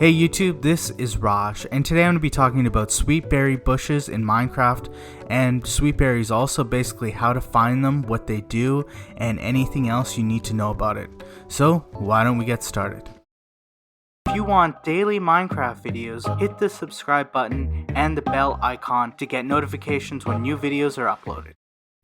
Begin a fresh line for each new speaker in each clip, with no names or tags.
Hey YouTube, this is Raj, and today I'm going to be talking about sweet berry bushes in Minecraft, and sweet berries also, basically how to find them, what they do, and anything else you need to know about it. So why don't we get started? If you want daily Minecraft videos, hit the subscribe button and the bell icon to get notifications when new videos are uploaded.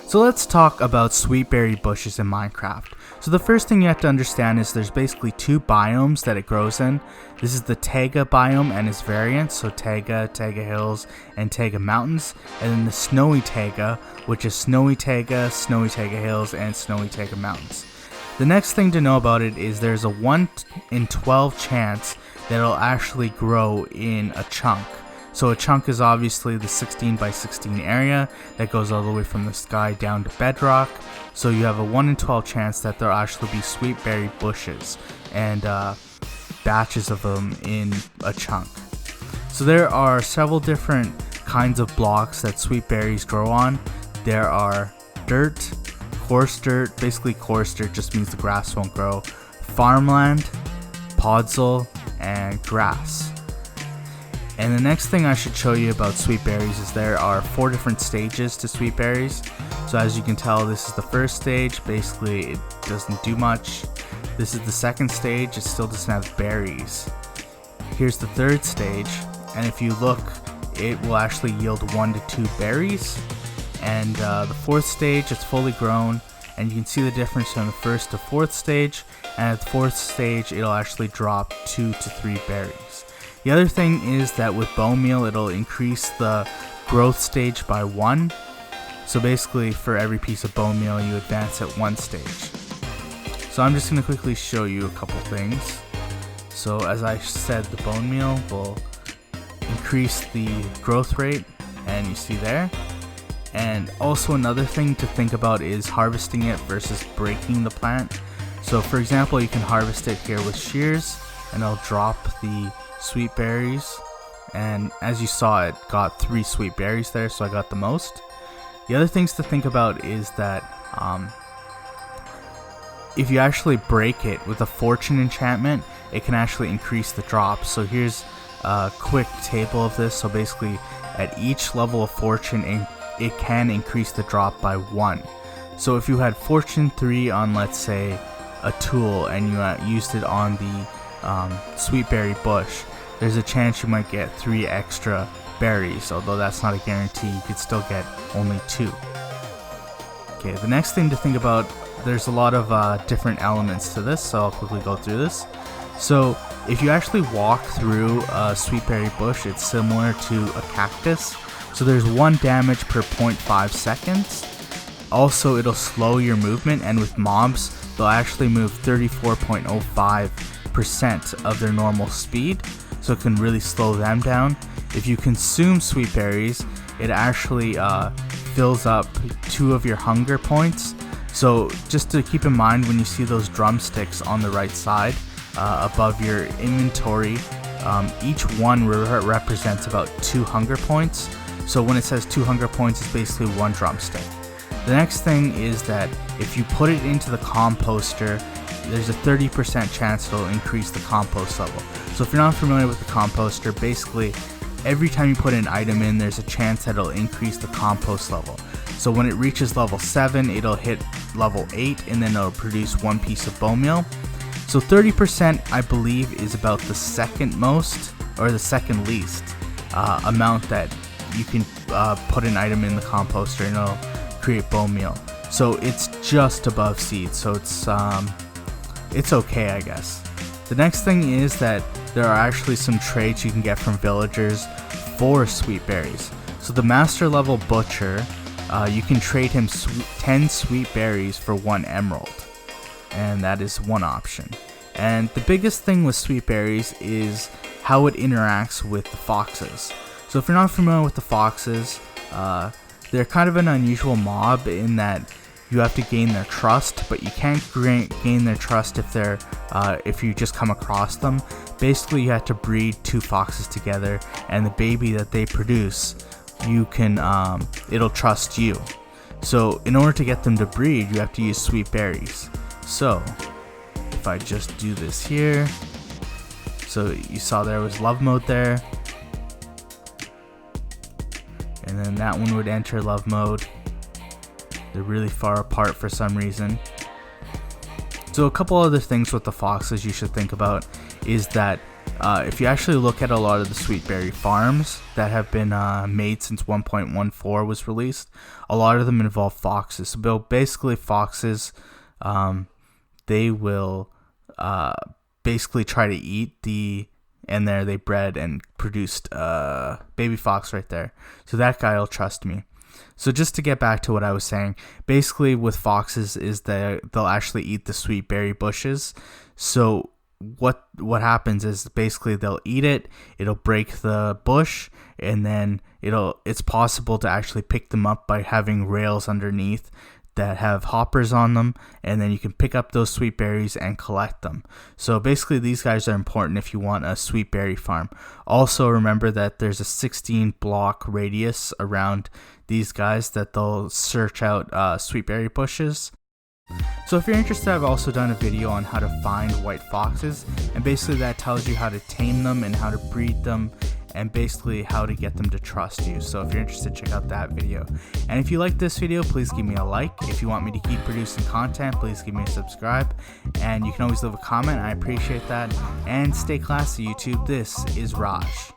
So let's talk about sweet berry bushes in Minecraft. So the first thing you have to understand is there's basically two biomes that it grows in. This is the taiga biome and its variants, so taiga, taiga hills, and taiga mountains. And then the snowy taiga, which is snowy taiga hills, and snowy taiga mountains. The next thing to know about it is there's a 1 in 12 chance that it'll actually grow in a chunk. So a chunk is obviously the 16 by 16 area that goes all the way from the sky down to bedrock. So you have a 1 in 12 chance that there'll actually be sweet berry bushes and batches of them in a chunk. So there are several different kinds of blocks that sweet berries grow on. There are dirt, coarse dirt, basically coarse dirt just means the grass won't grow, farmland, podzol, and grass. And the next thing I should show you about sweet berries is there are 4 different stages to sweet berries. So as you can tell, this is the first stage, basically it doesn't do much. This is the second stage, it still doesn't have berries. Here's the third stage, and if you look, it will actually yield 1 to 2 berries. And the fourth stage, it's fully grown, and you can see the difference from the first to fourth stage, and at the fourth stage, it'll actually drop 2 to 3 berries. The other thing is that with bone meal, it'll increase the growth stage by 1. So basically, for every piece of bone meal, you advance at 1 stage. So I'm just going to quickly show you a couple things. So as I said, the bone meal will increase the growth rate, and you see there. And also another thing to think about is harvesting it versus breaking the plant. So for example, you can harvest it here with shears, and it'll drop the sweet berries, and as you saw, it got 3 sweet berries there, so I got the most. The other things to think about is that if you actually break it with a fortune enchantment, it can actually increase the drop. So here's a quick table of this. So basically at each level of fortune, it can increase the drop by 1. So if you had fortune 3 on, let's say, a tool, and you used it on the sweet berry bush, there's a chance you might get 3 extra berries, although that's not a guarantee. You could still get only 2. Okay, the next thing to think about, there's a lot of different elements to this, so I'll quickly go through this. So if you actually walk through a sweet berry bush, it's similar to a cactus. So there's 1 damage per 0.5 seconds. Also, it'll slow your movement, and with mobs, they'll actually move 34.05% of their normal speed, so it can really slow them down. If you consume sweet berries, it actually fills up 2 of your hunger points. So just to keep in mind, when you see those drumsticks on the right side above your inventory, each one represents about 2 hunger points. So when it says 2 hunger points, it's basically 1 drumstick. The next thing is that if you put it into the composter, there's a 30% chance it'll increase the compost level. So if you're not familiar with the composter, basically every time you put an item in, there's a chance that it'll increase the compost level. So when it reaches level 7, it'll hit level 8, and then it'll produce 1 piece of bone meal. So 30%, I believe, is about the second most, or the second least amount that you can put an item in the composter, and it'll create bone meal. So it's just above seed, so it's okay, I guess. The next thing is that there are actually some traits you can get from villagers for sweet berries. So the master level butcher, you can trade him 10 sweet berries for 1 emerald, and that is one option. And the biggest thing with sweet berries is how it interacts with the foxes. So if you're not familiar with the foxes, they're kind of an unusual mob in that you have to gain their trust, but you can't gain their trust if you just come across them. Basically, you have to breed 2 foxes together, and the baby that they produce, it'll trust you. So in order to get them to breed, you have to use sweet berries. So if I just do this here, So you saw there was love mode there, and then that one would enter love mode. They're really far apart for some reason. So a couple other things with the foxes you should think about is that if you actually look at a lot of the sweetberry farms that have been made since 1.14 was released, a lot of them involve foxes. So basically foxes, they will basically try to eat and there they bred and produced baby fox right there. So that guy will trust me. So just to get back to what I was saying, basically with foxes is that they'll actually eat the sweetberry bushes. So what happens is basically they'll eat it, it'll break the bush, and then it's possible to actually pick them up by having rails underneath that have hoppers on them, and then you can pick up those sweet berries and collect them. So basically these guys are important if you want a sweet berry farm. Also remember that there's a 16 block radius around these guys that they'll search out sweet berry bushes. So if you're interested, I've also done a video on how to find white foxes, and basically that tells you how to tame them and how to breed them and basically how to get them to trust you. So if you're interested, check out that video. And if you like this video, please give me a like. If you want me to keep producing content, please give me a subscribe, and you can always leave a comment. I appreciate that. And stay classy, YouTube. This is Raj.